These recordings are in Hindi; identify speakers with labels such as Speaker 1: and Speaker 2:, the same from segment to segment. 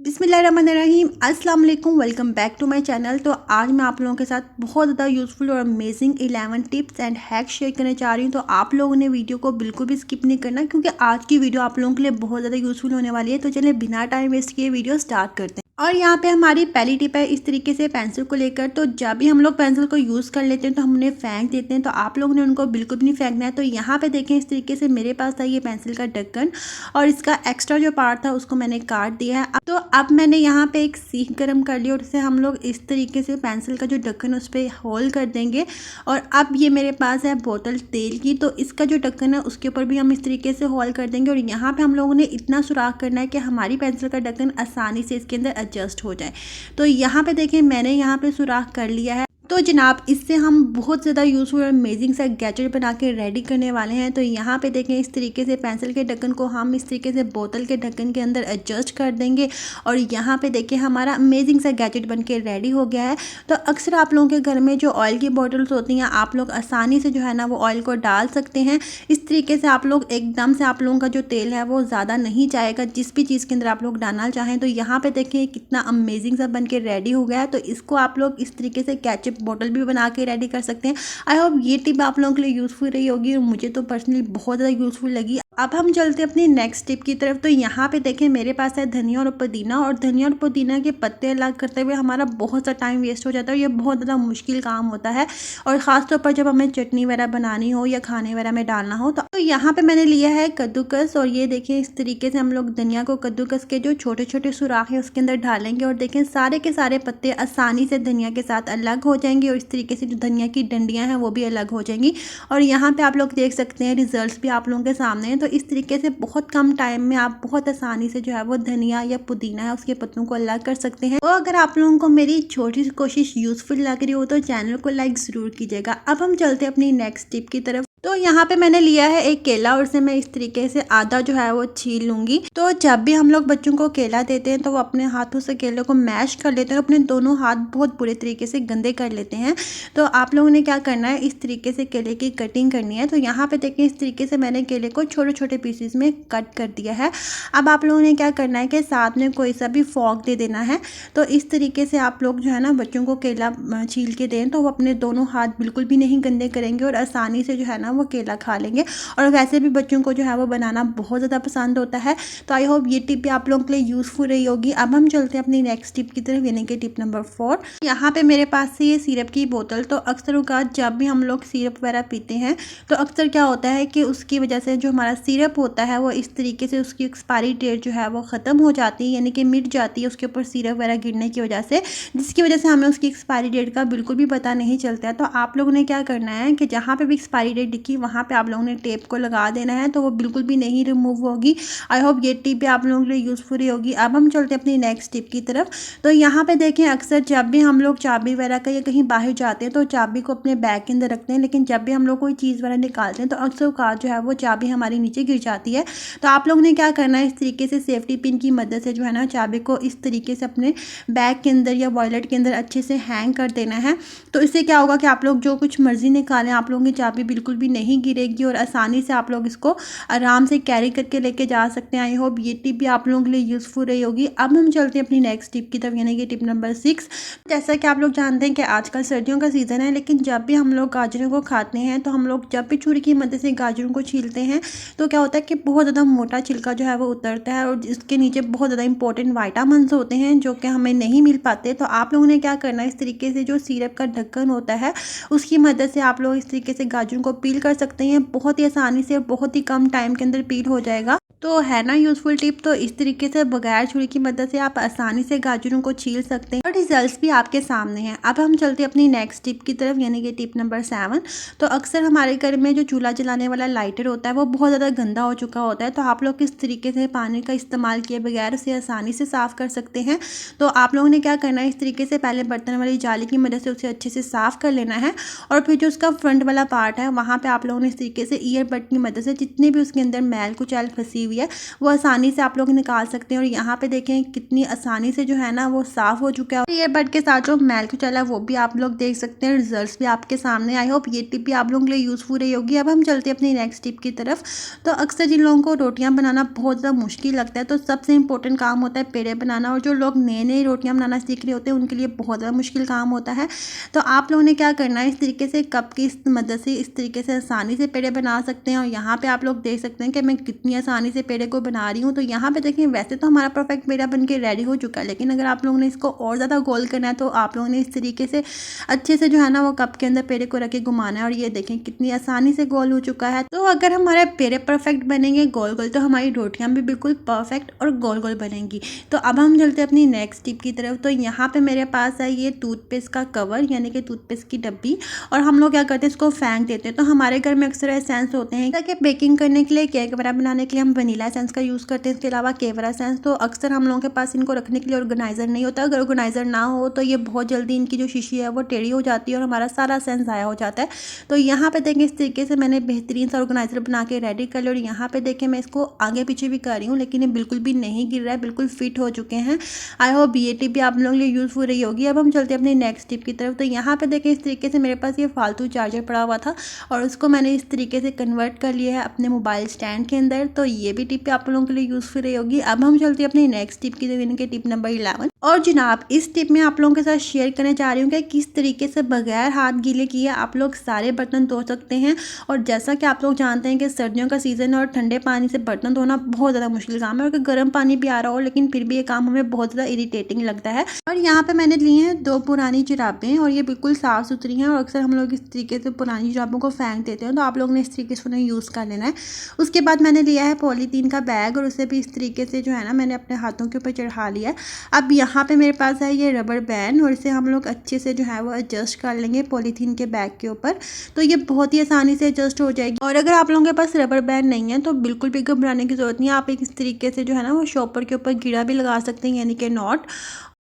Speaker 1: बिस्मिल्लाहिर्रहमानिर्रहीम अस्सलाम वालेकुम। Welcome back to my channel. तो आज मैं आप लोगों के साथ बहुत ज़्यादा यूज़फुल और amazing 11 tips and hacks share करने जा रही हूँ। तो आप लोगों ने वीडियो को बिल्कुल भी स्किप नहीं करना, क्योंकि आज की वीडियो आप लोगों के लिए बहुत ज़्यादा यूज़फुल होने वाली है। तो चलिए बिना टाइम वेस्ट किए वीडियो स्टार्ट करते हैं। और यहाँ पे हमारी पहली टिप है इस तरीके से पेंसिल को लेकर। तो जब भी हम लोग पेंसिल को यूज़ कर लेते हैं तो हम उन्हें फेंक देते हैं, तो आप लोगों ने उनको बिल्कुल भी नहीं फेंकना है। तो यहाँ पे देखें, इस तरीके से मेरे पास था ये पेंसिल का ढक्कन और इसका एक्स्ट्रा जो पार्ट था उसको मैंने काट दिया है। अब मैंने यहाँ पे एक सीख गरम कर ली और इसे हम लोग इस तरीके से पेंसिल का जो ढक्कन उस पर होल कर देंगे। और अब ये मेरे पास है बोतल तेल की, तो इसका जो ढक्कन है उसके ऊपर भी हम इस तरीके से होल कर देंगे। और यहाँ पे हम लोगों ने इतना सुराख करना है कि हमारी पेंसिल का ढक्कन आसानी से इसके अंदर एडजस्ट हो जाए। तो यहाँ पे देखें, मैंने यहाँ पे सुराख कर लिया है। तो जनाब, इससे हम बहुत ज़्यादा यूज़फुल और अमेजिंग सा गैजेट बना के रेडी करने वाले हैं। तो यहाँ पे देखें, इस तरीके से पेंसिल के ढक्कन को हम इस तरीके से बोतल के ढक्कन के अंदर एडजस्ट कर देंगे। और यहाँ पे देखिए, हमारा अमेजिंग सा गैजेट बन के रेडी हो गया है। तो अक्सर आप लोगों के घर में जो ऑयल की बॉटल्स होती हैं, आप लोग आसानी से जो है ना वो ऑयल को डाल सकते हैं। इस तरीके से आप लोग एकदम से, आप लोगों का जो तेल है वो ज़्यादा नहीं जाएगा जिस भी चीज़ के अंदर आप लोग डालना चाहें। तो यहाँ पे देखिए कितना अमेजिंग सा बन के रेडी हो गया है। तो इसको आप लोग इस तरीके से केचप बॉटल भी बना के रेडी कर सकते हैं। आई होप ये टिप आप लोगों के लिए यूज़फुल रही होगी और मुझे तो पर्सनली बहुत ज़्यादा यूज़फुल लगी। अब हम चलते हैं अपनी नेक्स्ट टिप की तरफ। तो यहाँ पे देखें, मेरे पास है धनिया और पुदीना, और धनिया और पुदीना के पत्ते अलग करते हुए हमारा बहुत सा टाइम वेस्ट हो जाता है। ये बहुत ज़्यादा मुश्किल काम होता है, और ख़ासतौर पर जब हमें चटनी वगैरह बनानी हो या खाने वगैरह में डालना हो। तो यहाँ पे मैंने लिया है कद्दूकस, और ये देखें इस तरीके से हम लोग धनिया को कद्दूकस के जो छोटे छोटे सुराख है उसके अंदर डालेंगे। और देखें, सारे के सारे पत्ते आसानी से धनिया के साथ अलग हो जाएंगे, और इस तरीके से जो धनिया की डंडियाँ हैं वो भी अलग हो जाएंगी। और यहाँ पे आप लोग देख सकते हैं रिजल्ट्स भी आप लोगों के सामने हैं। तो इस तरीके से बहुत कम टाइम में आप बहुत आसानी से जो है वो धनिया या पुदीना है उसके पत्तों को अलग कर सकते हैं। तो अगर आप लोगों को मेरी छोटी सी कोशिश यूजफुल लग रही हो तो चैनल को लाइक ज़रूर कीजिएगा। अब हम चलते हैं अपनी नेक्स्ट टिप की तरफ। तो यहाँ पे मैंने लिया है एक केला, और इसे मैं इस तरीके से आधा जो है वो छील लूंगी। तो जब भी हम लोग बच्चों को केला देते हैं तो वो अपने हाथों से केले को मैश कर लेते हैं, अपने दोनों हाथ बहुत बुरे तरीके से गंदे कर लेते हैं। तो आप लोगों ने क्या करना है, इस तरीके से केले की कटिंग करनी है। तो यहाँ पे देखिए, इस तरीके से मैंने केले को छोटे छोटे पीसेस में कट कर दिया है। अब आप लोगों ने क्या करना है कि साथ में कोई सा भी फॉर्क दे देना है। तो इस तरीके से आप लोग जो है ना बच्चों को केला छील के दें तो वो अपने दोनों हाथ बिल्कुल भी नहीं गंदे करेंगे और आसानी से जो है ना वो केला खा लेंगे। और वैसे भी बच्चों को जो है वो बनाना बहुत ज़्यादा पसंद होता है। तो आई होप ये टिप भी आप लोगों के लिए यूज़फुल रही होगी। अब हम चलते हैं अपनी नेक्स्ट टिप की तरफ, यानी कि टिप नंबर 4। यहाँ पे मेरे पास से ये सिरप की बोतल। तो अक्सर औकात जब भी हम लोग सिरप वगैरह पीते हैं तो अक्सर क्या होता है कि उसकी वजह से जो हमारा सिरप होता है वो इस तरीके से उसकी एक्सपायरी डेट जो है वो ख़त्म हो जाती है, यानी कि मिट जाती है उसके ऊपर सिरप वगैरह गिरने की वजह से, जिसकी वजह से हमें उसकी एक्सपायरी डेट का बिल्कुल भी पता नहीं चलता है। तो आप लोगों ने क्या करना है कि जहाँ पे भी एक्सपायरी डेट दिखी वहाँ पे आप लोगों ने टेप को लगा देना है, तो वो बिल्कुल भी नहीं रिमूव होगी। आई होप ये टिप भी आप लोगों के लिए यूज़फुल होगी। अब हम चलते हैं अपनी नेक्स्ट टिप की तरफ। तो यहाँ पे देखें, अक्सर जब भी हम लोग चाबी वगैरह का या कहीं बाहर जाते हैं तो चाबी को अपने बैग के अंदर रखते हैं, लेकिन जब भी हम लोग कोई चीज़ वगैरह निकालते हैं तो अक्सर औकात जो है वो चाबी हमारी नीचे गिर जाती है। तो आप लोगों ने क्या करना है, इस तरीके से सेफ्टी पिन की मदद से जो है ना चाबी को इस तरीके से अपने बैग के अंदर या वॉलेट के अंदर अच्छे से हैंग कर देना है। तो इससे क्या होगा कि आप लोग जो कुछ मर्जी निकालें, आप लोगों की चाबी बिल्कुल भी नहीं गिरेगी और आसानी से आप लोग इसको आराम से कैरी करके लेके जा सकते हैं। आई होप ये टिप भी आप लोगों के लिए यूज़फुल रही होगी। अब हम चलते हैं अपनी नेक्स्ट टिप की तरफ, यानी कि टिप नंबर 6। जैसा कि आप लोग जानते हैं कि आजकल सर्दियों का सीज़न है, लेकिन जब भी हम लोग गाजरों को खाते हैं तो हम लोग जब भी छुरी की मदद से गाजरों को छीलते हैं तो क्या होता है कि बहुत ज़्यादा मोटा छिलका जो है वो उतरता है और इसके नीचे बहुत ज़्यादा इंपॉर्टेंट विटामिन्स होते हैं जो कि हमें नहीं मिल पाते। तो आप लोगों ने क्या करना है, इस तरीके से जो सिरप का ढक्कन होता है उसकी मदद से आप लोग इस तरीके से गाजरों को पील कर सकते हैं। बहुत ही आसानी से, बहुत ही कम टाइम के अंदर पील हो जाएगा। तो है ना यूज़फुल टिप। तो इस तरीके से बगैर छुरी की मदद से आप आसानी से गाजरों को छील सकते हैं और रिजल्ट्स भी आपके सामने हैं। अब हम चलते हैं अपनी नेक्स्ट टिप की तरफ, यानी कि टिप नंबर 7। तो अक्सर हमारे घर में जो चूल्हा जलाने वाला लाइटर होता है वो बहुत ज़्यादा गंदा हो चुका होता है। तो आप लोग किस तरीके से पानी का इस्तेमाल किए बगैर उसे आसानी से साफ़ कर सकते हैं। तो आप लोगों ने क्या करना है, इस तरीके से पहले बर्तन वाली जाली की मदद से उसे अच्छे से साफ़ कर लेना है। और फिर जो उसका फ्रंट वाला पार्ट है वहाँ पर आप लोगों ने इस तरीके से ईयरबड की मदद से जितनी भी उसके अंदर मैल कुचैल फंसी हुई है वो आसानी से आप लोग निकाल सकते हैं। और यहाँ पे देखें कितनी आसानी से जो है ना वो साफ़ हो चुका है। ईयरबड के साथ जो मैल कुचल है वो भी आप लोग देख सकते हैं, रिजल्ट्स भी आपके सामने। आई होप ये टिप भी आप लोगों के लिए यूज़फुल रही होगी। अब हम चलते हैं अपनी नेक्स्ट टिप की तरफ। तो अक्सर जिन लोगों को रोटियाँ बनाना बहुत ज़्यादा मुश्किल लगता है तो सबसे इंपॉर्टेंट काम होता है पेड़े बनाना। और जो लोग नए नए रोटियाँ बनाना सीख रहे होते हैं उनके लिए बहुत ज़्यादा मुश्किल काम होता है। तो आप लोगों ने क्या करना है, इस तरीके से कप की मदद से इस तरीके से आसानी से पेड़े बना सकते हैं। और यहाँ पे आप लोग देख सकते हैं कि मैं कितनी आसानी से पेड़े को बना रही हूँ। तो यहाँ पे देखें वैसे तो हमारा परफेक्ट पेड़ा बन के रेडी हो चुका है, लेकिन अगर आप लोगों ने इसको और ज़्यादा गोल करना है तो आप लोगों ने इस तरीके से अच्छे से जो है ना वो कप के अंदर पेड़े को रख के घुमाना है। और ये देखें कितनी आसानी से गोल हो चुका है। तो अगर हमारे पेड़े परफेक्ट बनेंगे गोल गोल तो हमारी रोटियाँ भी बिल्कुल परफेक्ट और गोल गोल बनेंगी। तो अब हम चलते हैं अपनी नेक्स्ट टिप की तरफ। तो यहाँ पे मेरे पास है ये टूथपेस्ट का कवर यानी कि टूथपेस्ट की डब्बी। और हम लोग क्या करते हैं इसको फेंक देते हैं। तो हमारे घर में अक्सर एसेंस होते हैं ताकि बेकिंग करने के लिए, केक वगैरह बनाने के लिए हम वनीला एसेंस का यूज़ करते हैं, इसके अलावा केवरा एसेंस। तो अक्सर हम लोगों के पास इनको रखने के लिए ऑर्गेनाइज़र नहीं होता। अगर ऑर्गेनाइज़र ना हो तो ये बहुत जल्दी इनकी जो शीशी है वो टेढ़ी हो जाती है और हमारा सारा एसेंस ज़ाया हो जाता है। तो यहाँ पे देखें इस तरीके से मैंने बेहतरीन सा ऑर्गेनाइज़र बना के रेडी कर लिया। और यहाँ पे देखें मैं इसको आगे पीछे भी कर रही हूँ लेकिन ये बिल्कुल भी नहीं गिर रहा है, बिल्कुल फिट हो चुके हैं। आई होप ये टिप भी आप लोगों के लिए यूज़फुल रही होगी। अब हम चलते हैं अपनी नेक्स्ट टिप की तरफ। तो यहाँ पे देखें इस तरीके से मेरे पास ये फालतू चार्जर पड़ा हुआ था और उसको मैंने इस तरीके से कन्वर्ट कर लिया है अपने मोबाइल स्टैंड के अंदर। तो ये भी टिप आप लोगों के लिए यूज़फुल रही होगी। अब हम चलते हैं अपनी नेक्स्ट टिप की तरफ, टिप नंबर 11। और जनाब इस टिप में आप लोगों के साथ शेयर करना चाह रही हूँ कि किस तरीके से बगैर हाथ गीले किए आप लोग सारे बर्तन धो सकते हैं। और जैसा कि आप लोग जानते हैं कि सर्दियों का सीज़न है और ठंडे पानी से बर्तन धोना बहुत ज़्यादा मुश्किल काम है। और गर्म पानी भी आ रहा हो लेकिन फिर भी ये काम हमें बहुत ज़्यादा इरिटेटिंग लगता है। और यहाँ पे मैंने ली हैं 2 पुरानी जुराबें और ये बिल्कुल साफ़ सुथरी हैं। और अक्सर हम लोग इस तरीके से पुरानी जुराबों को फेंक देते हैं, तो आप लोगों ने इस तरीके से उन्हें यूज़ कर लेना है। उसके बाद मैंने लिया है पॉलीथीन का बैग और उसे भी इस तरीके से जो है ना मैंने अपने हाथों के ऊपर चढ़ा लिया है। अब यहाँ पे मेरे पास है ये रबर बैंड और इसे हम लोग अच्छे से जो है वो एडजस्ट कर लेंगे पॉलीथीन के बैग के ऊपर। तो ये बहुत ही आसानी से एडजस्ट हो जाएगी। और अगर आप लोगों के पास रबर बैंड नहीं है तो बिल्कुल भी घबराने की ज़रूरत नहीं है। आप एक इस तरीके से जो है ना वो शॉपर के ऊपर गिरा भी लगा सकते हैं यानी कि नॉट।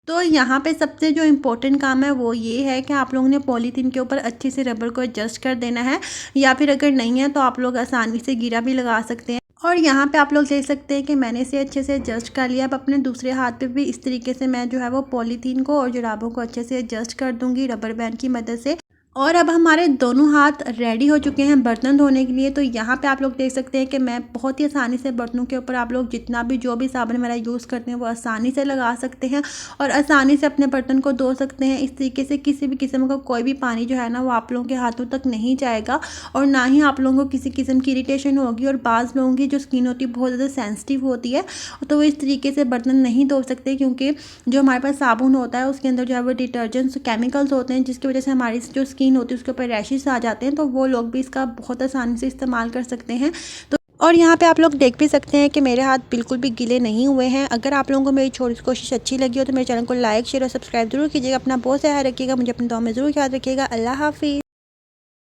Speaker 1: तो यहाँ पे सबसे जो इम्पोर्टेंट काम है वो ये है कि आप लोगों ने पॉलीथीन के ऊपर अच्छे से रबर को एडजस्ट कर देना है, या फिर अगर नहीं है तो आप लोग आसानी से गिरा भी लगा सकते हैं। और यहाँ पे आप लोग देख सकते हैं कि मैंने इसे अच्छे से एडजस्ट कर लिया। अब अपने दूसरे हाथ पे भी इस तरीके से मैं जो है वो पॉलीथीन को और जुराबों को अच्छे से एडजस्ट कर दूंगी रबर बैंड की मदद से। और अब हमारे दोनों हाथ रेडी हो चुके हैं बर्तन धोने के लिए। तो यहाँ पे आप लोग देख सकते हैं कि मैं बहुत ही आसानी से बर्तनों के ऊपर आप लोग जितना भी जो भी साबुन वगैरह यूज़ करते हैं वो आसानी से लगा सकते हैं और आसानी से अपने बर्तन को धो सकते हैं। इस तरीके से किसी भी किस्म का कोई भी पानी जो है ना वो आप लोगों के हाथों तक नहीं जाएगा और ना ही आप लोगों को किसी किस्म की इरिटेशन होगी। और बाज़ लोगों की जो स्किन होती है बहुत ज़्यादा सेंसिटिव होती है तो वो इस तरीके से बर्तन नहीं धो सकते, क्योंकि जो हमारे पास साबुन होता है उसके अंदर जो है वो डिटर्जेंट्स केमिकल्स होते हैं जिसकी वजह से हमारी जो स्किन होती है उसके ऊपर रैशेस आ जाते हैं। तो वो लोग भी इसका बहुत आसानी से इस्तेमाल कर सकते हैं। तो और यहाँ पे आप लोग देख भी सकते हैं कि मेरे हाथ बिल्कुल भी गीले नहीं हुए हैं। अगर आप लोगों को मेरी छोटी सी कोशिश अच्छी लगी हो तो मेरे चैनल को लाइक शेयर और सब्सक्राइब जरूर कीजिएगा। अपना बहुत सा ख्याल रखिएगा, मुझे अपनी दुआ में ज़रूर याद रखिएगा। अल्लाह हाफिज़।